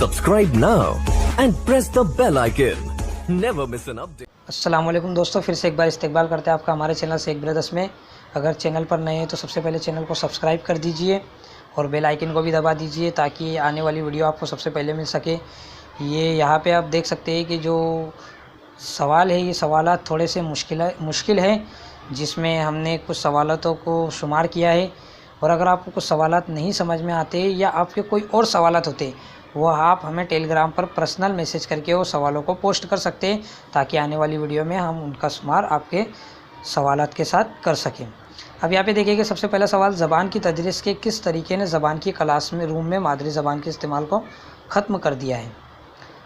Subscribe now and press the bell icon. Never miss an update. अस्सलामुअलैकुम दोस्तों, फिर से एक बार इस्तकबाल करते हैं आपका हमारे चैनल शेख ब्रदर्स में। अगर चैनल पर नए हैं तो सबसे पहले चैनल को सब्सक्राइब कर दीजिए और बेल आइकन को भी दबा दीजिए ताकि आने वाली वीडियो आपको सबसे पहले मिल सके। ये यहाँ पे आप देख सकते हैं कि जो सवाल है, ये सवालात थोड़े से मुश्किल है, जिसमें हमने कुछ सवालातों को शुमार किया है। और अगर आपको कुछ सवालात नहीं समझ में आते या आपके कोई और सवालात होते, वो आप हमें टेलीग्राम पर पर्सनल मैसेज करके वो सवालों को पोस्ट कर सकते हैं ताकि आने वाली वीडियो में हम उनका शुमार आपके सवालात के साथ कर सकें। अब यहाँ पे देखिए कि सबसे पहला सवाल, ज़बान की तदरीस के किस तरीके ने ज़बान की क्लास में रूम में मादरी ज़बान के इस्तेमाल को ख़त्म कर दिया है।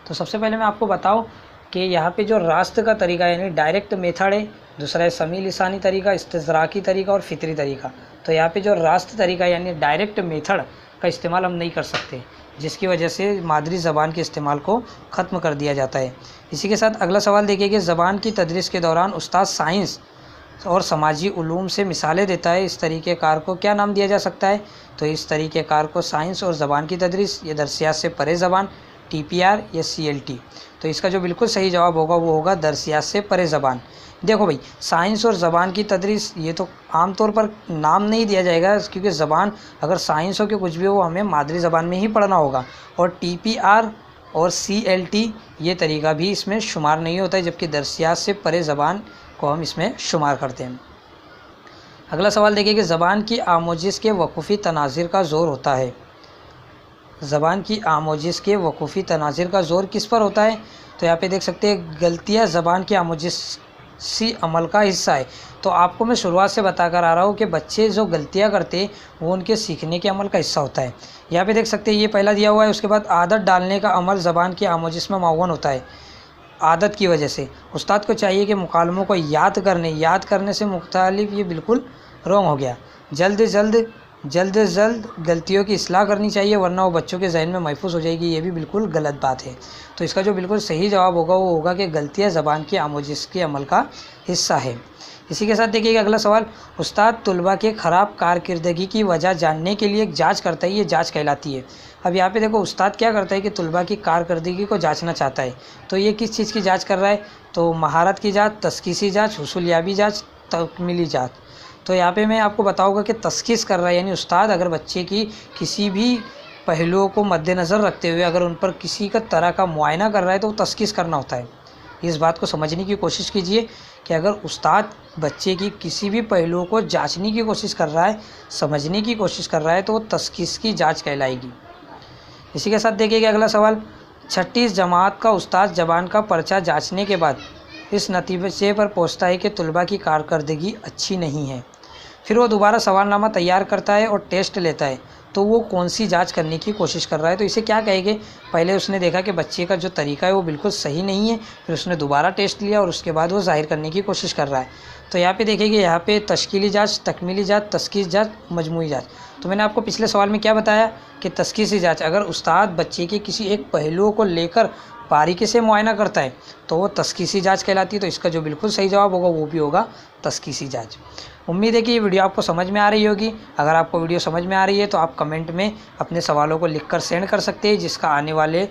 तो सबसे पहले मैं आपको बताऊँ कि यहाँ पे जो रास्त का तरीका यानी डायरेक्ट मेथड है, दूसरा है समी लिसानी तरीका, इस्तिज़राकी तरीका और फितरी तरीका। तो यहाँ पे जो रास्त तरीका यानी डायरेक्ट मेथड का इस्तेमाल हम नहीं कर सकते, जिसकी वजह से मादरी ज़बान के इस्तेमाल को ख़त्म कर दिया जाता है। इसी के साथ अगला सवाल देखिए कि ज़बान की तदरीस के दौरान उस्ताद साइंस और समाजी उलूम से मिसालें देता है, इस तरीक़ेकार को क्या नाम दिया जा सकता है। तो इस तरीक़ेकार को साइंस और ज़बान की तदरीस, ये दरसियात से परे ज़बान, TPR या CLT। तो इसका जो बिल्कुल सही जवाब होगा वो होगा दरसियात से परे ज़बान। देखो भाई, साइंस और ज़बान की तदरीस ये तो आम तौर पर नाम नहीं दिया जाएगा, क्योंकि ज़बान अगर साइंस हो कि कुछ भी हो वो हमें मादरी ज़बान में ही पढ़ना होगा। और TPR और CLT ये तरीका भी इसमें शुमार नहीं होता है, जबकि दरसियात से परे ज़बान को हम इसमें शुमार करते हैं। अगला सवाल देखिए कि ज़बान की आमोजिश के वक़ूफ़ी तनाज़िर का ज़ोर होता है। ज़बान की आमोजिश के वक़ूफ़ी तनाज़िर का ज़ोर किस पर होता है। तो यहाँ पे देख सकते हैं गलतियाँ ज़बान की आमोजिशी अमल का हिस्सा है। तो आपको मैं शुरुआत से बताकर आ रहा हूँ कि बच्चे जो गलतियाँ करते हैं वो उनके सीखने के अमल का हिस्सा होता है। यहाँ पे देख सकते हैं ये पहला दिया हुआ है। उसके बाद आदत डालने का अमल ज़बान की आमोजिश में मुअव्वन होता है। आदत की वजह से उस्ताद को चाहिए कि मुकालमों को याद करने से मुख्तलिफ, ये बिल्कुल रॉन्ग हो गया। जल्द से जल्द गलतियों की इस्लाह करनी चाहिए, वरना वो बच्चों के जहन में महफूज हो जाएगी, ये भी बिल्कुल गलत बात है। तो इसका जो बिल्कुल सही जवाब होगा वो होगा कि गलतियाँ ज़बान की आमोजिश के अमल का हिस्सा है। इसी के साथ देखिएगा अगला सवाल, उस्ताद तलबा के ख़राब कारकिर्दगी की वजह जानने के लिए एक जाँच करता है, ये जाँच कहलाती है। अब यहाँ पे देखो उस्ताद क्या करता है कि तलबा की कारकर्दगी को जांचना चाहता है। तो ये किस चीज़ की जांच कर रहा है। तो महारत की जांच, तस्कीसी जांच, हुसूलियाबी जांच, तकमीली जांच। तो यहाँ पे मैं आपको बताऊंगा कि तस्कीस कर रहा है, यानी उस्ताद अगर बच्चे की किसी भी पहलुओं को मद्देनज़र रखते हुए अगर उन पर किसी का तरह का मुआयना कर रहा है तो वो तस्कीस करना होता है। इस बात को समझने की कोशिश कीजिए कि अगर उस्ताद बच्चे की किसी भी पहलुओं को जाँचने की कोशिश कर रहा है, समझने की कोशिश कर रहा है, तो वो तस्कीस की जाँच कहलाएगी। इसी के साथ देखिए अगला सवाल, छठी जमात का उस्ताद ज़बान का पर्चा जांचने के बाद इस नतीजे पर पहुंचता है कि तलबा की कारकर्दगी अच्छी नहीं है। फिर वो दोबारा सवालनामा तैयार करता है और टेस्ट लेता है। तो वो कौन सी जांच करने की कोशिश कर रहा है। तो इसे क्या कहेंगे, पहले उसने देखा कि बच्चे का जो तरीका है वो बिल्कुल सही नहीं है, फिर उसने दोबारा टेस्ट लिया और उसके बाद वो ज़ाहिर करने की कोशिश कर रहा है। तो यहाँ पे देखिए यहाँ पे तश्कीली जाँच, तकमीली जाँच, तस्कीस जाँच, मजमूई जाँच। तो मैंने आपको पिछले सवाल में क्या बताया कि तस्कीसी जाँच, अगर उस्ताद बच्चे के किसी एक पहलुओं को लेकर बारीकी से मुआयना करता है तो वो तस्कीसी जाँच कहलाती है। तो इसका जो बिल्कुल सही जवाब होगा वो भी होगा तस्कीसी जाँच। उम्मीद है कि ये वीडियो आपको समझ में आ रही होगी। अगर आपको वीडियो समझ में आ रही है तो आप कमेंट में अपने सवालों को लिखकर सेंड कर सकते हैं, जिसका आने वाले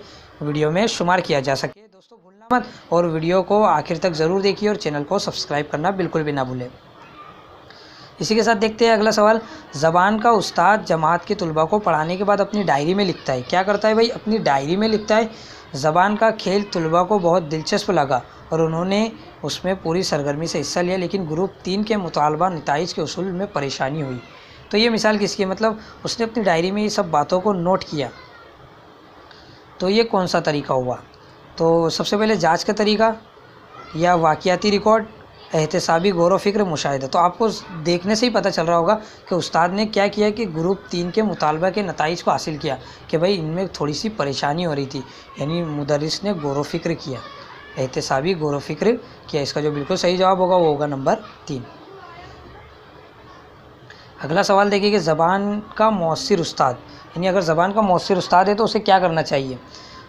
वीडियो में शुमार किया जा सके। दोस्तों भूलना मत और वीडियो को आखिर तक ज़रूर देखिए और चैनल को सब्सक्राइब करना बिल्कुल भी ना भूलें। इसी के साथ देखते हैं अगला सवाल, ज़बान का उस्ताद जमात के तलबा को पढ़ाने के बाद अपनी डायरी में लिखता है। क्या करता है भाई, अपनी डायरी में लिखता है। ज़बान का खेल तलबा को बहुत दिलचस्प लगा और उन्होंने उसमें पूरी सरगर्मी से हिस्सा लिया, लेकिन ग्रुप 3 के मुतालबा नताइज के उसूल में परेशानी हुई। तो ये मिसाल किसकी है, मतलब उसने अपनी डायरी में ये सब बातों को नोट किया। तो ये कौन सा तरीका हुआ। तो सबसे पहले जाँच का तरीका या वाक़ियाती रिकॉर्ड, एहतसाबी गौर व फिक्र, मुशाहिदा। तो आपको देखने से ही पता चल रहा होगा कि उस्ताद ने क्या किया कि ग्रुप 3 के मुतालबा के नताइज को हासिल किया कि भाई इनमें थोड़ी सी परेशानी हो रही थी, यानी मुदर्रिस ने गौर व फिक्र किया, एहतसाबी गौर व फिक्र किया। इसका जो बिल्कुल सही जवाब होगा वो होगा नंबर 3। अगला सवाल देखिए कि ज़बान का मौसिर उस्ताद, यानी अगर ज़बान का मौसिर उस्ताद है तो उसे क्या करना चाहिए।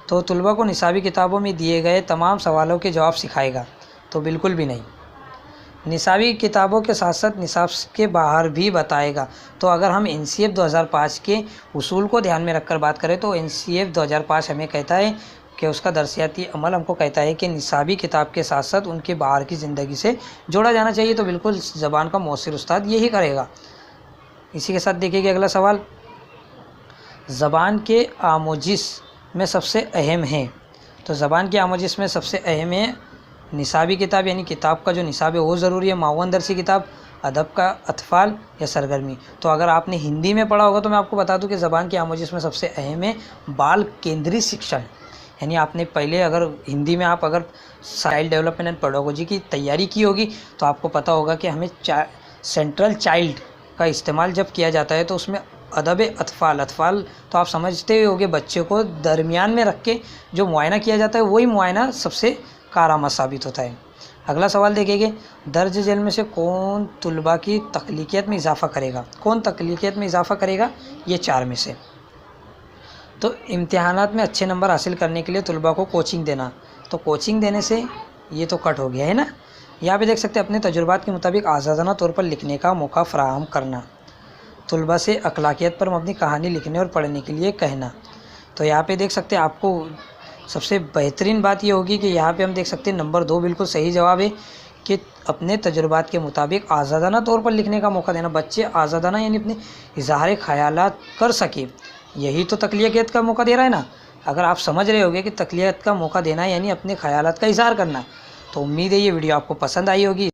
तो तलबा को निसाबी किताबों में दिए गए तमाम सवालों के जवाब सिखाएगा। तो बिल्कुल भी नहीं। نصابی کتابوں کے ساتھ ساتھ نصاب کے باہر بھی بتائے گا۔ تو اگر ہم NCF 2005 کے اصول کو دھیان میں رکھ کر بات کریں تو NCF 2005 ہمیں کہتا ہے کہ اس کا درسیاتی عمل ہم کو کہتا ہے کہ نصابی کتاب کے ساتھ ساتھ ان کے باہر کی زندگی سے جوڑا جانا چاہیے۔ تو بالکل زبان کا مؤثر استاد یہی کرے گا۔ اسی کے ساتھ دیکھیے کہ اگلا سوال، زبان کے آموزش میں سب سے اہم ہے۔ تو زبان کی آموزش میں سب سے اہم ہے نصابی کتاب، یعنی کتاب کا جو نصاب ہے وہ ضروری ہے، معاون درسی کتاب، ادب کا اطفال یا سرگرمی۔ تو اگر آپ نے ہندی میں پڑھا ہوگا تو میں آپ کو بتا دوں کہ زبان کی آموزش میں سب سے اہم ہے بال کیندری شکشن، یعنی آپ نے پہلے اگر ہندی میں آپ اگر چائلڈ ڈیولپمنٹ اینڈ پیڈاگوجی کی تیاری کی ہوگی تو آپ کو پتہ ہوگا کہ ہمیں سینٹرل چائلڈ کا استعمال جب کیا جاتا ہے تو اس میں ادب اطفال تو آپ سمجھتے ہی ہوگے بچے کو درمیان میں رکھ کے جو معائنہ کیا جاتا ہے وہی معائنہ سب سے کارآمد ثابت ہوتا ہے۔ اگلا سوال دیکھیں گے، درج ذیل میں سے کون طلباء کی تخلیقیت میں اضافہ کرے گا؟ کون تخلیقیت میں اضافہ کرے گا؟ یہ 4 میں سے۔ تو امتحانات میں اچھے نمبر حاصل کرنے کے لیے طلباء کو کوچنگ دینا، تو کوچنگ دینے سے یہ تو کٹ ہو گیا ہے نا۔ یہاں پہ دیکھ سکتے ہیں اپنے تجربات کے مطابق آزادانہ طور پر لکھنے کا موقع فراہم کرنا، طلباء سے اخلاقیات پر مبنی کہانی لکھنے اور پڑھنے کے لیے کہنا۔ تو یہاں پہ دیکھ سکتے ہیں آپ کو سب سے بہترین بات یہ ہوگی کہ یہاں پہ ہم دیکھ سکتے ہیں نمبر 2 بالکل صحیح جواب ہے کہ اپنے تجربات کے مطابق آزادانہ طور پر لکھنے کا موقع دینا، بچے آزادانہ یعنی اپنے اظہار خیالات کر سکیں، یہی تو تخلیقیت کا موقع دے رہا ہے نا۔ اگر آپ سمجھ رہے ہوگے کہ تخلیقیت کا موقع دینا یعنی اپنے خیالات کا اظہار کرنا، تو امید ہے یہ ویڈیو آپ کو پسند آئی ہوگی۔